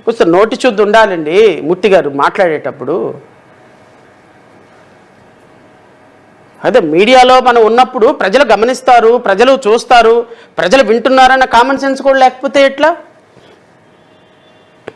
కొంచెం నోటి శుద్ధి ఉండాలండి మూర్తి గారు మాట్లాడేటప్పుడు. అదే మీడియాలో మనం ఉన్నప్పుడు ప్రజలు గమనిస్తారు, ప్రజలు చూస్తారు, ప్రజలు వింటున్నారన్న కామన్ సెన్స్ కూడా లేకపోతే ఎట్లా?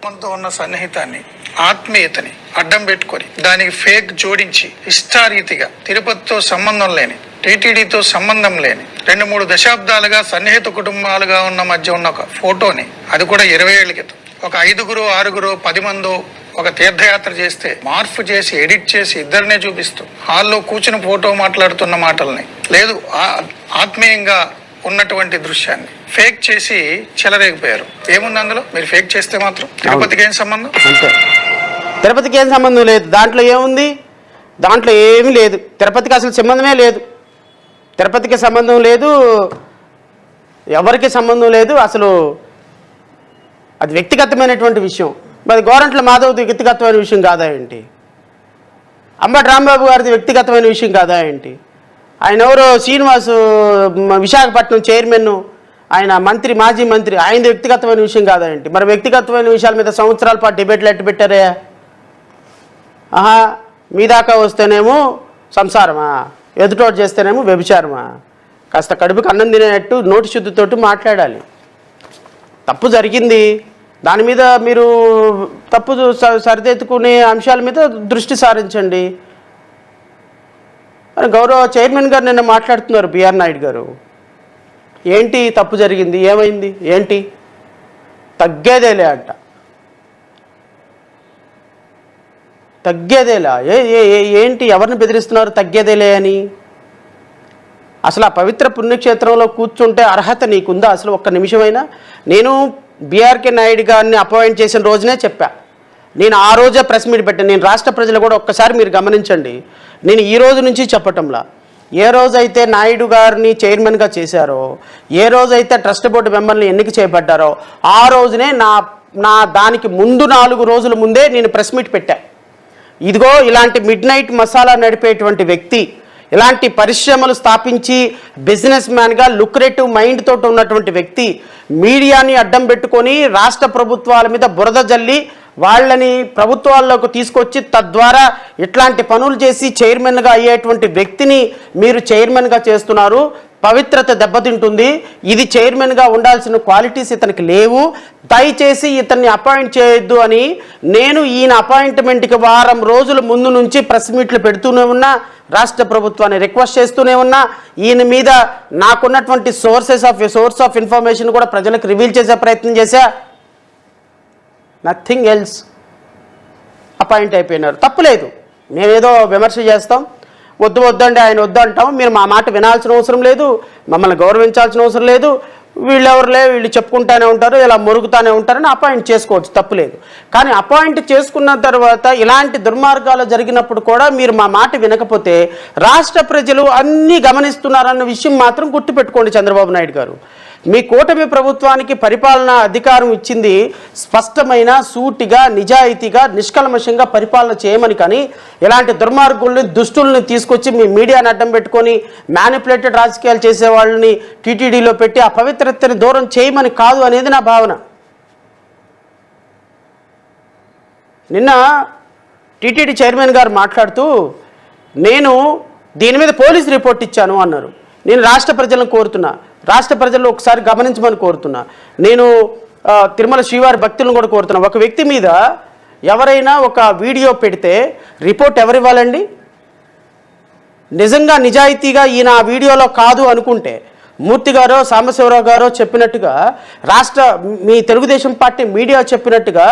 మనతో ఉన్న సన్నిహితాన్ని, ఆత్మీయతని అడ్డం పెట్టుకొని దానికి ఫేక్ జోడించి ఇష్టారీతిగా తిరుపతితో సంబంధం లేని, టీటీడీతో సంబంధం లేని 2-3 దశాబ్దాలుగా సన్నిహిత కుటుంబాలుగా ఉన్న మధ్య ఉన్న ఒక ఫోటోని, అది కూడా 20 ఏళ్ల క్రితం, ఒక 5గురు 6గురు 10 మందో ఒక తీర్థయాత్ర చేస్తే మార్పు చేసి ఎడిట్ చేసి ఇద్దరినే చూపిస్తూ హాల్లో కూర్చుని ఫోటో మాట్లాడుతున్న మాటల్ని, లేదు ఆత్మీయంగా ఉన్నటువంటి దృశ్యాన్ని ఫేక్ చేసి చెలరేగిపోయారు. ఏముంది అందులో? మీరు ఫేక్ చేస్తే మాత్రం తిరుపతికి ఏం సంబంధం? అంతే, తిరుపతికి ఏం సంబంధం లేదు. దాంట్లో ఏముంది? దాంట్లో ఏమీ లేదు. తిరుపతికి అసలు సంబంధమే లేదు. తిరుపతికి సంబంధం లేదు, ఎవరికి సంబంధం లేదు. అసలు అది వ్యక్తిగతమైనటువంటి విషయం. మరి గోరంట్ల మాధవ్ది వ్యక్తిగతమైన విషయం కాదా ఏంటి? అంబటి రాంబాబు గారిది వ్యక్తిగతమైన విషయం కాదా ఏంటి? ఆయన ఎవరో శ్రీనివాసు విశాఖపట్నం చైర్మన్, ఆయన మంత్రి, మాజీ మంత్రి, ఆయనది వ్యక్తిగతమైన విషయం కాదా ఏంటి? మరి వ్యక్తిగతమైన విషయాల మీద సంవత్సరాల పాటు డిబేట్లు ఎట్టు పెట్టారే? మీ దాకా వస్తేనేమో సంసారమా, ఎదుటోటి చేస్తేనేమో వ్యభిచారమా? కాస్త కడుపుకి అన్నం తినేటట్టు నోటి శుద్ధితోటి మాట్లాడాలి. తప్పు జరిగింది, దాని మీద మీరు తప్పు సరిదిద్దుకునే అంశాల మీద దృష్టి సారించండి. మరి గౌరవ చైర్మన్ గారు నిన్న మాట్లాడుతున్నారు, బిఆర్ నాయుడు గారు. ఏంటి తప్పు జరిగింది, ఏమైంది, ఏంటి? తగ్గేదేలే అంట. తగ్గేదేలా? ఏంటి, ఎవరిని బెదిరిస్తున్నారు తగ్గేదేలే అని? అసలు ఆ పవిత్ర పుణ్యక్షేత్రంలో కూర్చుంటే అర్హత నీకుందా అసలు ఒక్క నిమిషమైనా? నేను బిఆర్కే నాయుడు గారిని అపాయింట్ చేసిన రోజునే చెప్పా, నేను ఆ రోజే ప్రెస్ మీట్ పెట్టాను. నేను రాష్ట్ర ప్రజలు కూడా ఒక్కసారి మీరు గమనించండి, నేను ఈ రోజు నుంచి చెప్పటంలా, ఏ రోజైతే నాయుడు గారిని చైర్మన్గా చేశారో, ఏ రోజైతే ట్రస్ట్ బోర్డు మెంబర్ని ఎన్నిక చేపట్టారో ఆ రోజునే నా దానికి ముందు 4 రోజుల ముందే నేను ప్రెస్ మీట్ పెట్టా. ఇదిగో ఇలాంటి మిడ్ నైట్ మసాలా నడిపేటువంటి వ్యక్తి, ఇలాంటి పరిశ్రమలు స్థాపించి బిజినెస్ మ్యాన్గా లుక్రేటివ్ మైండ్ తోటి ఉన్నటువంటి వ్యక్తి మీడియాని అడ్డం పెట్టుకొని రాష్ట్ర ప్రభుత్వాల మీద బురద జల్లి వాళ్ళని ప్రభుత్వాల్లోకి తీసుకొచ్చి తద్వారా ఇట్లాంటి పనులు చేసి చైర్మన్గా అయ్యేటువంటి వ్యక్తిని మీరు చైర్మన్గా చేస్తున్నారు. పవిత్రత దెబ్బతింటుంది. ఇది చైర్మన్గా ఉండాల్సిన క్వాలిటీస్ ఇతనికి లేవు. దయచేసి ఇతన్ని అపాయింట్ చేయొద్దు అని నేను ఈయన అపాయింట్మెంట్కి వారం రోజుల ముందు నుంచి ప్రెస్ మీట్లు పెడుతూనే ఉన్నా, రాష్ట్ర ప్రభుత్వాన్ని రిక్వెస్ట్ చేస్తూనే ఉన్నా. ఈయన మీద నాకున్నటువంటి సోర్స్ ఆఫ్ ఇన్ఫర్మేషన్ కూడా ప్రజలకు రివీల్ చేసే ప్రయత్నం చేశా. Nothing else. అపాయింట్ అయిపోయినారు, తప్పులేదు. మేమేదో విమర్శ చేస్తాం, వద్దండి ఆయన వద్దంటాం. మీరు మా మాట వినాల్సిన అవసరం లేదు, మమ్మల్ని గౌరవించాల్సిన అవసరం లేదు. వీళ్ళు చెప్పుకుంటూనే ఉంటారు, ఇలా మొరుగుతూనే ఉంటారని అపాయింట్ చేసుకోవచ్చు, తప్పులేదు. కానీ అపాయింట్ చేసుకున్న తర్వాత ఇలాంటి దుర్మార్గాలు జరిగినప్పుడు కూడా మీరు మా మాట వినకపోతే రాష్ట్ర ప్రజలు అన్నీ గమనిస్తున్నారన్న విషయం మాత్రం గుర్తుపెట్టుకోండి. చంద్రబాబు నాయుడు గారు, మీ కూటమి ప్రభుత్వానికి పరిపాలనా అధికారం ఇచ్చింది స్పష్టమైన, సూటిగా, నిజాయితీగా, నిష్కల్మషంగా పరిపాలన చేయమని. కానీ ఇలాంటి దుర్మార్గుల్ని, దుష్టుల్ని తీసుకొచ్చి మీ మీడియాని అడ్డం పెట్టుకొని మ్యానిపులేటెడ్ రాజకీయాలు చేసే వాళ్ళని టీటీడీలో పెట్టి ఆ పవిత్రతని దూరం చేయమని కాదు అనేది నా భావన. నిన్న టీటీడీ చైర్మన్ గారు మాట్లాడుతూ నేను దీని మీద పోలీస్ రిపోర్ట్ ఇచ్చాను అన్నారు. నేను రాష్ట్ర ప్రజలను కోరుతున్నా, రాష్ట్ర ప్రజల్లో ఒకసారి గమనించమని కోరుతున్నా. నేను తిరుమల శ్రీవారి భక్తులను కూడా కోరుతున్నా. ఒక వ్యక్తి మీద ఎవరైనా ఒక వీడియో పెడితే రిపోర్ట్ ఎవరు ఇవ్వాలండి? నిజంగా నిజాయితీగా ఈయన ఆ వీడియోలో కాదు అనుకుంటే, మూర్తి గారో సాంబశివరావు గారో చెప్పినట్టుగా, మీ తెలుగుదేశం పార్టీ మీడియా చెప్పినట్టుగా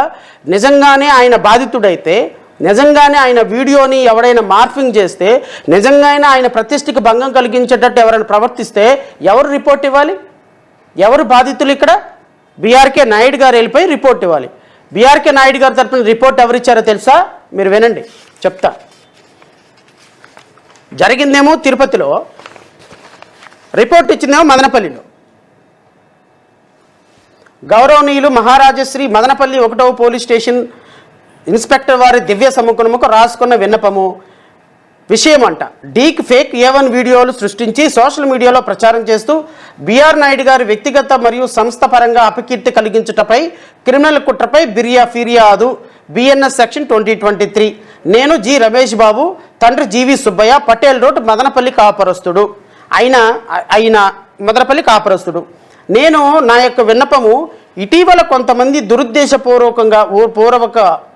నిజంగానే ఆయన బాధితుడైతే, నిజంగానే ఆయన వీడియోని ఎవరైనా మార్ఫింగ్ చేస్తే, నిజంగానే ఆయన ప్రతిష్టకి భంగం కలిగించేటట్టు ఎవరైనా ప్రవర్తిస్తే ఎవరు రిపోర్ట్ ఇవ్వాలి? ఎవరు బాధితులు? ఇక్కడ బిఆర్కే నాయుడు గారు వెళ్ళిపోయి రిపోర్ట్ ఇవ్వాలి. బిఆర్కే నాయుడు గారి తరపున రిపోర్ట్ ఎవరిచ్చారో తెలుసా? మీరు వినండి, చెప్తా. జరిగిందేమో తిరుపతిలో, రిపోర్ట్ ఇచ్చిందేమో మదనపల్లిలో. గౌరవనీయులు మహారాజశ్రీ మదనపల్లి 1వ పోలీస్ స్టేషన్ ఇన్స్పెక్టర్ వారి దివ్య సముఖముకు రాసుకున్న విన్నపము. విషయం అంట. డీక్ ఫేక్ A1 వీడియోలు సృష్టించి సోషల్ మీడియాలో ప్రచారం చేస్తూ బిఆర్ నాయుడు గారి వ్యక్తిగత మరియు సంస్థ పరంగా అపకీర్తి కలిగించుటపై క్రిమినల్ కుట్రపై ఫిర్యాదు BNS సెక్షన్ 2023. నేను జి రమేష్ బాబు, తండ్రి జీవి సుబ్బయ్య, పటేల్ రోడ్, మదనపల్లి కాపురస్తుడు. మదనపల్లి కాపురస్తుడు. నేను నా యొక్క విన్నపము, ఇటీవల కొంతమంది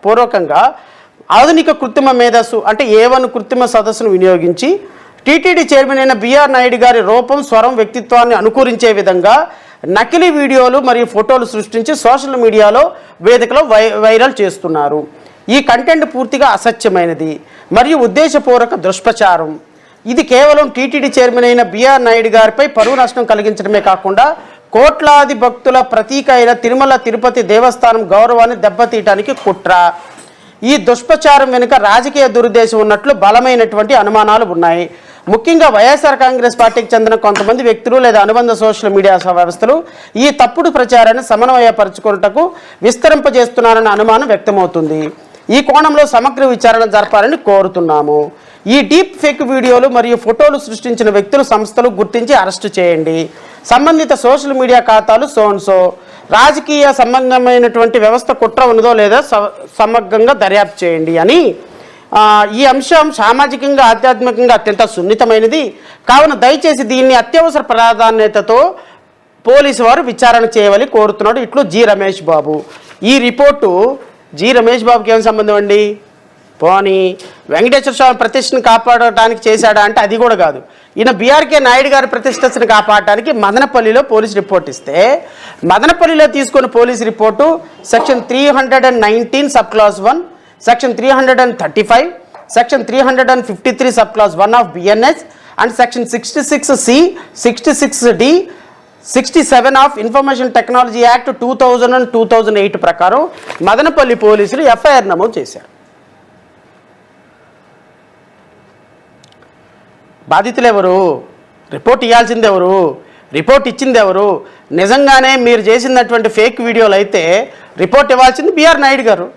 పూర్వకంగా ఆధునిక కృత్రిమ మేధస్సు అంటే A1 కృత్రిమ సదస్సును వినియోగించి టీటీడీ చైర్మన్ అయిన బిఆర్ నాయుడు గారి రూపం, స్వరం, వ్యక్తిత్వాన్ని అనుకరించే విధంగా నకిలీ వీడియోలు మరియు ఫోటోలు సృష్టించి సోషల్ మీడియాలో వేదికలో వైరల్ చేస్తున్నారు. ఈ కంటెంట్ పూర్తిగా అసత్యమైనది మరియు ఉద్దేశపూర్వక దుష్ప్రచారం. ఇది కేవలం టీటీడీ చైర్మన్ అయిన బిఆర్ నాయుడు గారిపై పరువు నష్టం కలిగించడమే కాకుండా కోట్లాది భక్తుల ప్రతీక అయిన తిరుమల తిరుపతి దేవస్థానం గౌరవాన్ని దెబ్బతీయటానికి కుట్ర. ఈ దుష్ప్రచారం వెనుక రాజకీయ దురుద్దేశం ఉన్నట్లు బలమైనటువంటి అనుమానాలు ఉన్నాయి. ముఖ్యంగా వైఎస్ఆర్ కాంగ్రెస్ పార్టీకి చెందిన కొంతమంది వ్యక్తులు లేదా అనుబంధ సోషల్ మీడియా వ్యవస్థలు ఈ తప్పుడు ప్రచారాన్ని సమన్వయపరచుకున్నటకు విస్తరింపజేస్తున్నారన్న అనుమానం వ్యక్తమవుతుంది. ఈ కోణంలో సమగ్ర విచారణ జరపాలని కోరుతున్నాము. ఈ డీప్ ఫేక్ వీడియోలు మరియు ఫోటోలు సృష్టించిన వ్యక్తులు, సంస్థలు గుర్తించి అరెస్టు చేయండి. సంబంధిత సోషల్ మీడియా ఖాతాలు సోన్సో రాజకీయ సంబంధమైనటువంటి వ్యవస్థ కుట్ర ఉన్నదో లేదా సమగ్రంగా దర్యాప్తు చేయండి అని. ఈ అంశం సామాజికంగా, ఆధ్యాత్మికంగా అత్యంత సున్నితమైనది కావున దయచేసి దీన్ని అత్యవసర ప్రాధాన్యతతో పోలీసు వారు విచారణ చేయవలని కోరుతున్నాడు. ఇట్లు జి రమేష్ బాబు. ఈ రిపోర్టు జి రమేష్ బాబుకి ఏం సంబంధం అండి? పోనీ వెంకటేశ్వర స్వామి ప్రతిష్టను కాపాడటానికి చేశాడా అంటే అది కూడా కాదు. ఈయన బిఆర్కే నాయుడు గారి ప్రతిష్టను కాపాడటానికి మదనపల్లిలో పోలీసు రిపోర్ట్ ఇస్తే, మదనపల్లిలో తీసుకున్న police report section 319 sub class 1, section 335, section 353 sub class 1 of BNS and section 66C, 66D, 67 of information technology act 2000 and 2008 ప్రకారం మదనపల్లి పోలీసులు FIR నమోదు చేశారు. బాధితులు ఎవరు? రిపోర్ట్ ఇవ్వాల్సింది ఎవరు? రిపోర్ట్ ఇచ్చింది ఎవరు? నిజంగానే మీరు చేసినటువంటి ఫేక్ వీడియోలు అయితే రిపోర్ట్ ఇవ్వాల్సింది బిఆర్ నాయుడు గారు.